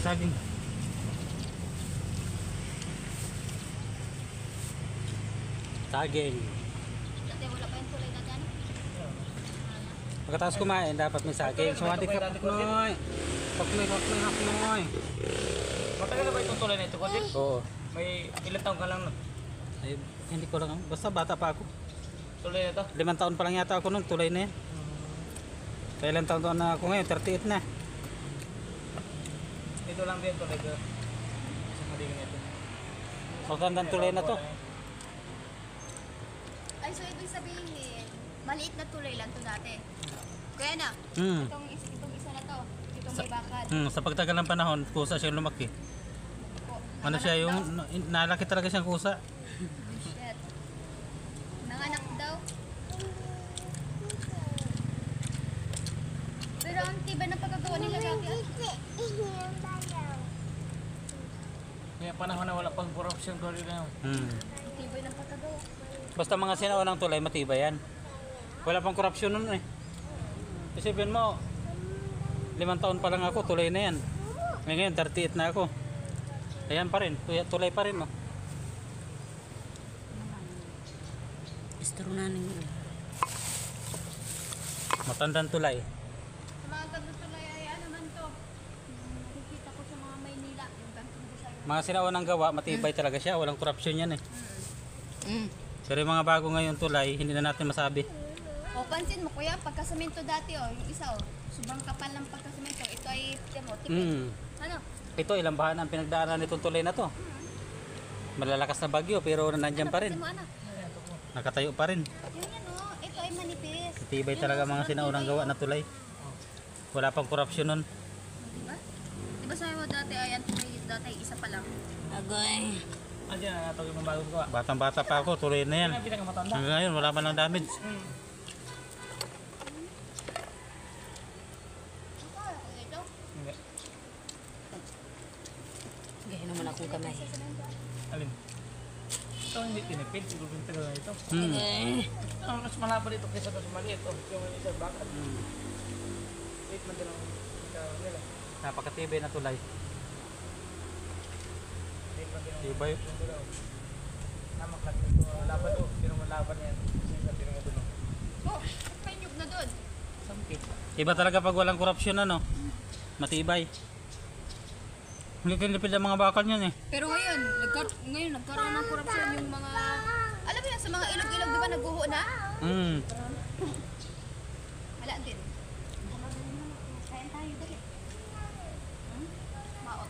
saging. Saging. Dati wala pa yung tulay na dyan. Pagkatapos kumain, dapat may saging. So, adik kapnoy. Kapnoy. Matagal na ba itong tulay na ito, Kodin? Oo. May ilang taon ka lang no? Ay, hindi ko lang. Basta bata pa ako. Tulay na ito? 5 taon pa lang yata ako nung tulay na yan. Kaya ilang taon na ako ngayon, 38 na. Ito lang din tulay ko. Isang haligin ito. Magandang tulay na to. Ay, so ibig sabihin, maliit na tulay lang to dati. Kaya na, itong isa na to, itong may bakal. Sa pagtagal ng panahon, kusa siya lumaki. Po, Ano siya, yung nalaki talaga siyang kusa. shit. Nanganak daw. Pero ang tiba ng pagkagawa nila dati. Kaya panahon na wala pang corruption ko rin na. Ang tiba ng pagkagawa. Basta mga sinaunang tulay, matibay yan. Wala pang korupsyon nun eh. Isipin mo, 5 taon pa lang ako, tulay na yan. Ngayon, 38 na ako. Ayan pa rin, tulay pa rin. No? Istro na ninyo. Matandang tulay. Sa mga gantong tulay ay ano man to. Nakikita ko sa mga Maynila, yung gantong design. Mga sinaunang gawa, matibay talaga siya. Walang korupsyon yan eh. Pero yung mga bago ngayon tulay, hindi na natin masabi. O, pansin mo kuya, pagkasemento dati yung isa sobrang kapal ng pagkasemento. Ito ay, tipid. Ano? Ito, ilang bahan ang pinagdaanan nitong tulay na to. Malalakas na bagyo, pero nandyan pa rin. Pansin mo, anak. Nakatayo pa rin. Yun yan ito ay manipis. Matibay talaga mga sinaunang gawa na tulay. Wala pang korupsyon nun. Diba? Diba sabi mo dati ay, dati isa pa lang. Agoy. Andiyan na natawag yung mga bagong gawa. Batang-bata pa ako, tuloy na yan. Yan ang pinakamatanda. Hanggang ngayon, wala man lang damage. Ito? Hindi. Gaya naman akong kamay. Alin? Ito hindi tinipid. Siguro yung tagal na ito. Agoy. Ang mas malaba dito kaysa sa maliit. Yung isa bakal. Wait man din ang nila. Napakatibay na tulay. Wait man din ang Tibay. namak lang ito. Laban o. Pero malaban yan. Sisa tinong ito. Oh, may nyug na doon. Sampit. Iba talaga pag walang korupsyon ano. Matibay. Lipid-lipid ang mga bakal niyan eh. Pero ngayon, nagkaroon ng korupsyon yung mga... Alam mo yan, sa mga ilog-ilog, di ba naguho na? Wala din. Kain tayo, dali. Maot.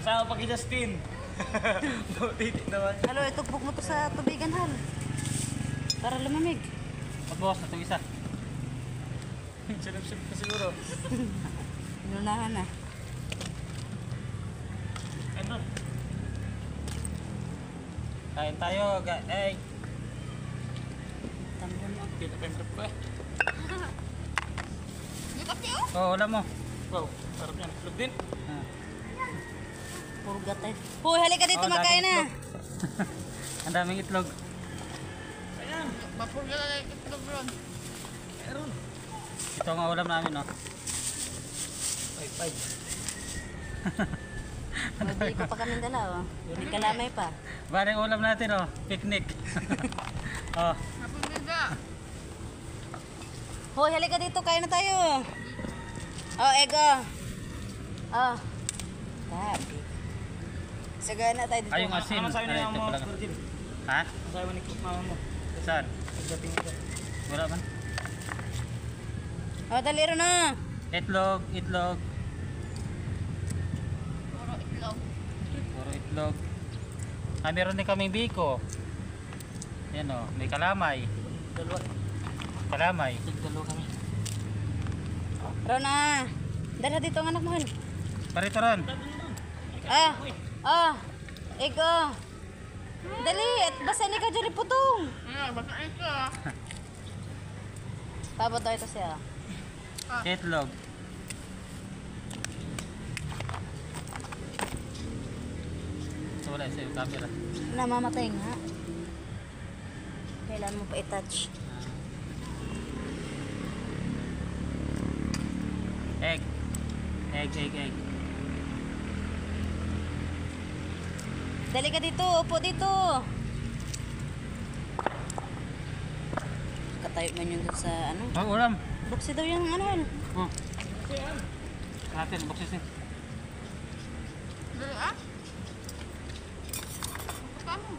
Sa pag Justin. Titik naman. Halo, itugpog mo to sa tubigan, hal. Para lumamig. Pagbukas na itong isa. Sinip-sip ka siguro. Inunahan na. Ano? Kain tayo, guys. Tambon mo. Pinapemprep ko eh. May kape oh? Oh, wala mo. Wow, sarap yan. Lug din. Puro gatay. Hoy, halika dito, makain na. Ang daming itlog. Ayan. Mapurga na lang itlog ron. Meron. Ito ang ulam namin, no? 5-5. Hindi ko pa kami dala, oh. May kalamay pa. Bari ang ulam natin, oh. Picnic. Oh. Mapurga. Hoy, halika dito, kain na tayo. Oh, ego. Oh. Tabi. Sagana tayo dito. Ay, yung asin. Ano sabi Ay, niya ito mo, pala. Virgin? Ha? Ano sabi ni mama mo? Saan? Pagdating ito. Wala man. Oh, daliro na. Itlog, itlog. Puro itlog. Puro itlog. Ah, meron din kaming biko. Yan, oh. May kalamay. Dalawa. Kalamay. Dalawa kami. Rona. Dala dito ang anak mo, hal. Parito ron. Ah. Ah. Ego. Dali, at basa ni ka dyan putong. Baka ito. Pabot daw ito siya. Itlog. Ito wala sa'yo, camera. Namamatay nga. Kailan mo pa i-touch. Egg. Egg. Dali ka dito, upo dito. Katayo man yun doon sa ano. Oh, ulam. Buksi daw yung ano. Oh. Natin, buksis eh. Dali ah. Kamu.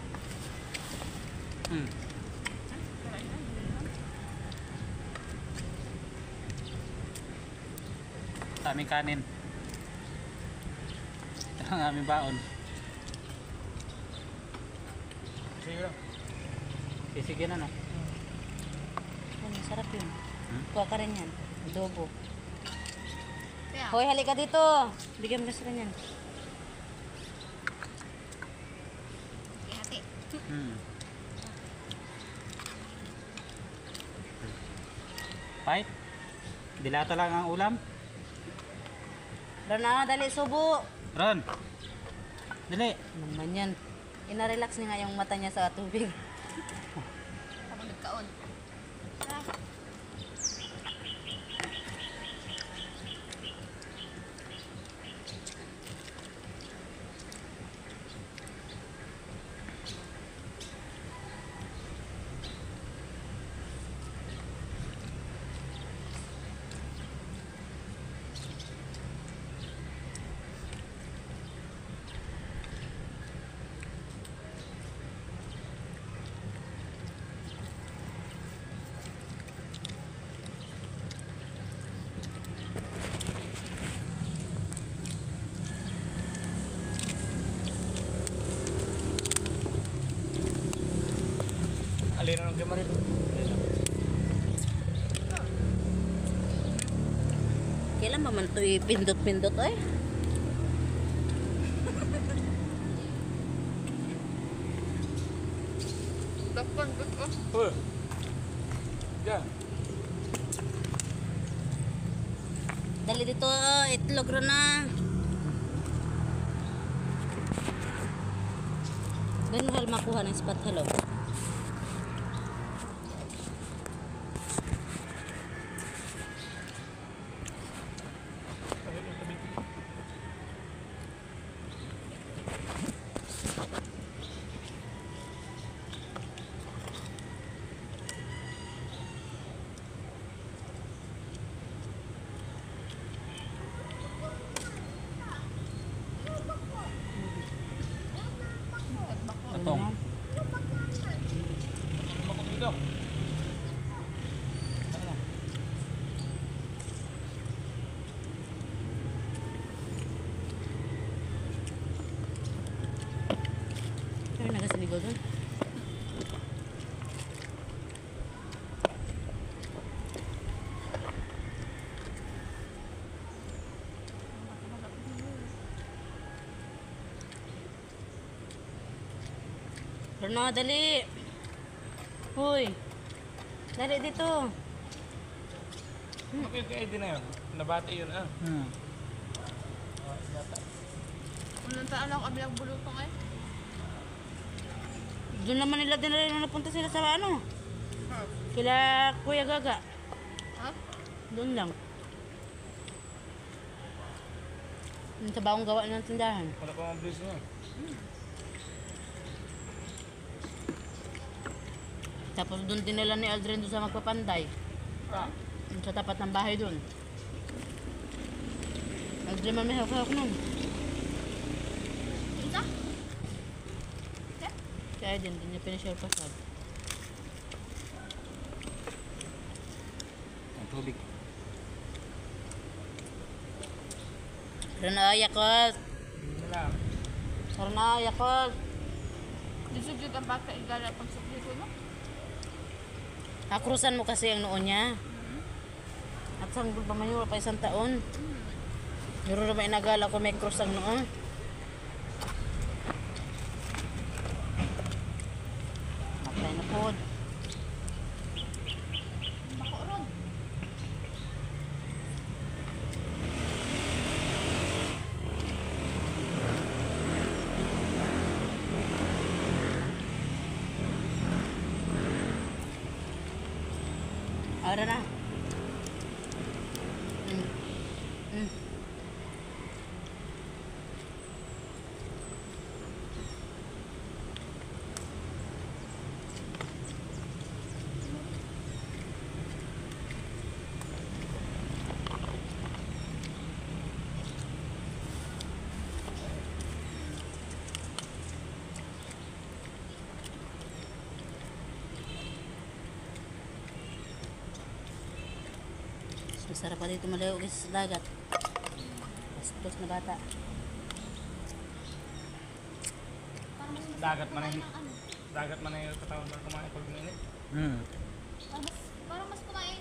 Hmm. Sa aming kanin. Ito ang aming baon. Sige lang. Sige na no. Yan, masarap yun. Hmm? Kuha ka rin yan. Adobo. Kaya. Hoy, halika dito. Bigyan mo na sila yan. Ihati. Hmm. Pai? Dilata lang ang ulam. Rona, dali, subo. Ron. Dali. Naman yan. Ina-relax niya nga yung mata niya sa tubig. Ako nagkaon. Ah. Alina ng kamar ito. Kailan ba man ito ipindot-pindot ay? Dakpan ko. Uy. Yan. Dali dito, itlog Rona. Ganun hal makuha ng spot hello. Atong. Bakit dito? Ay, nagasinigaw doon. Rona, dali. Hoy. Dali dito. Okay, kaya din na yun. Nabati yun ah. Hmm. Unang taon ako kabilang bulutong eh. Doon naman nila dinala na napunta sila sa ano? Kila Kuya Gaga. Ha? Doon lang. Yung sa bagong gawa ng tindahan. Wala pa mga bliss niya. Tapos doon dinala ni Aldrin doon sa magpapanday. Ah. Doon sa tapat ng bahay doon. Aldrin man may hawak-hawak nun. Isa? Kaya din, hindi niya pinashare pasad. Ang tubig. Rana, yakot. Yun lang. Rana, yakot. Disugyot ang baka igala pag sukli ko no? Nakrusan mo kasi ang noon niya. At sanggol pa man yun, pa isang taon. Meron naman inagala ko may krus ang noon. Matay na po. Bako ron. Ara na. Masarap pa dito malayo guys sa dagat. Bastos na bata. Dagat man yung katawan para kumain pag minit. Hmm. Parang mas kumain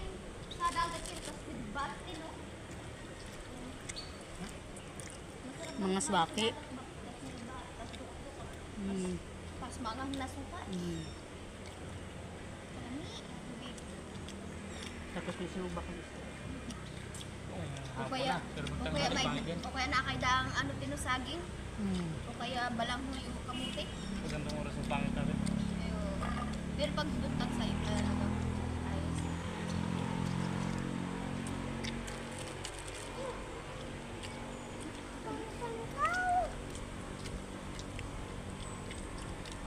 sa dagat sila tapos with batin, no? Mga swaki. Pas magang nasuka. Marami. Tubig. Tapos may sinubak gusto. O kaya nakaidang ano tinusaging. O kaya balanghoy o kamuti. Magandang oras ng pangit natin. Ayun. Pero pag buntag sa ano, ayos.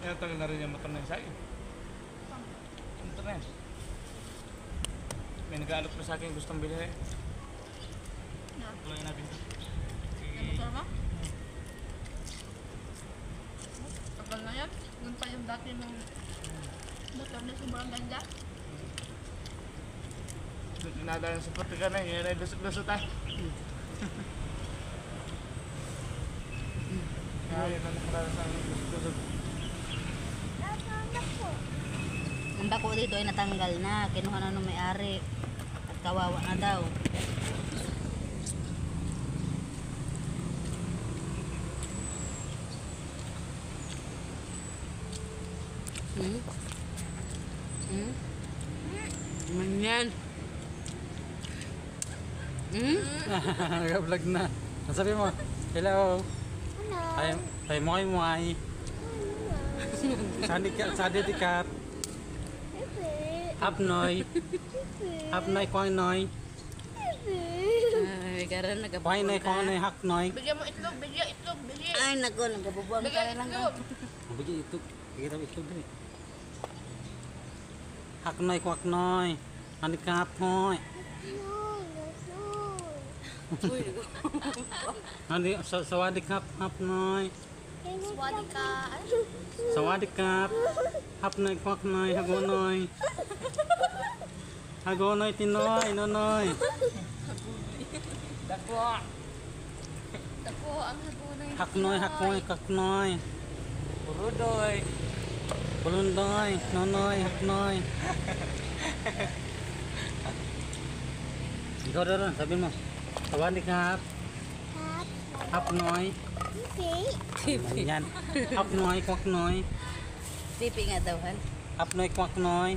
Kaya tagal na rin yung motor na yung sa'yo. Motor na yan. May nag-aalok na sa akin gustong bilhin. Na. Tuloy natin ito. Ang motor mo? Tagal na yan. Yun pa yung dati ng motor na sobrang ganda. Nada yung seperti ka na, yan ay lusot-lusot ah. Kaya na nakararasan ng lusot-lusot. Ang bako dito ay natanggal na. Kinuha na nung may-ari. At kawawa na daw. Manyan. Nag-vlog na. Ang sabi mo, hello. Ay mo ay mo ay. Sadi tikat. Apnoy. Apnoy ko noy. Ay, karan Kuhay nagabubuang noy ka. ko noy hak noy. Bigyan mo itlog, bigyan itlog, bigyan. Ay, nako, nagabubuang ka Bigyan lang. itlog. Bigyan ito. Kita ito din. Hak noy ko hak noy. Ani kap noy. Ani sawadik hap noy. Swadi ka. Sawadik kap. Hap noy ko hak noy hagonoy. Hagonoy tinoy nonoy. Dako! Tako ang hagunay. Haknoy kaknoy. Burudoy! Bulundoy, nonoy, haknoy. Ikaw rin, sabi mo. Sawadik hap. Hapnoy. Yan. Hapnoy, kwaknoy. Pipi nga daw, han. Hapnoy, kwaknoy.